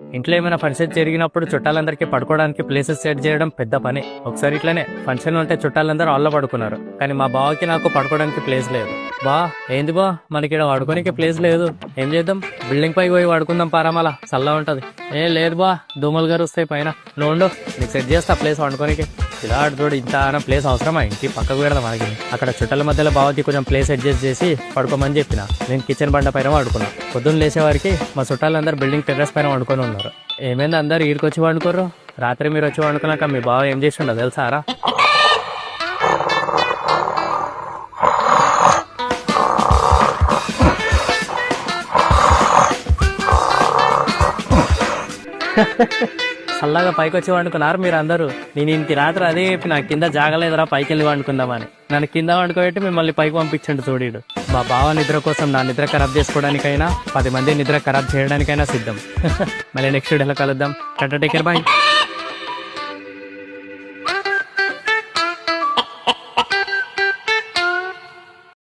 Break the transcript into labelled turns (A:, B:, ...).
A: ఇంట్లో ఏమైనా ఫంక్షన్ జరిగినప్పుడు చుట్టాలందరికీ పడుకోవడానికి ప్లేసెస్ సెట్ చేయడం పెద్ద పని. ఒకసారి ఇట్లనే ఫంక్షన్ ఉంటే చుట్టాలందరూ హాల్లో పడుకున్నారు, కానీ మా బావకి నాకు పడుకోవడానికి ప్లేస్ లేదు. బా ఏంది బా మనకి ఇక్కడ పడుకోనికి ప్లేస్ లేదు, ఏం చేద్దాం? బిల్డింగ్ పైకి పోయి పడుకుందాం పారామలా, చల్లగా ఉంటది. ఏ లేదు బా, దోమలు గారు వస్తాయి పైన. నువ్వు నీకు సెట్ చేస్తా ప్లేస్ వండుకోనికి. ఇలా చూడు, ఇంత ప్లేస్ అవసరమా? ఇంటి పక్కకు పెడదాం మనకి. అక్కడ చుట్టాల మధ్యలో బావకి కొంచెం ప్లేస్ అడ్జస్ట్ చేసి పడుకోమని చెప్పిన. నేను కిచెన్ బండ పైన పడుకున్నా. పొద్దున్న లేచేవారికి మా చుట్టాలందరూ బిల్డింగ్ టెర్రస్ పైన వండుకొని ఉన్నారు. ఏమైంది అందరు ఈడికొచ్చి వండుకోరు? రాత్రి మీరు వచ్చి వండుకున్నాక మీ బావ ఏం చేసి ఉండదు తెలుసారా? చల్లగా పైకి వచ్చి వండుకున్నారు మీరు అందరూ. నేను ఇంటి రాత్రి అదే చెప్పి నాకు కింద జాగలేదురా పైకి వెళ్ళి వండుకుందామని. నన్ను కింద వండుకోబెట్టి మిమ్మల్ని పైకి పంపించండి చూడీడు. మా బావ నిద్ర కోసం నా నిద్ర ఖరాబ్ చేసుకోవడానికైనా 10 మంది నిద్ర ఖరాబ్ చేయడానికైనా సిద్ధం. మళ్ళీ నెక్స్ట్ వీడియోలో కలుద్దాం. Take care, bye.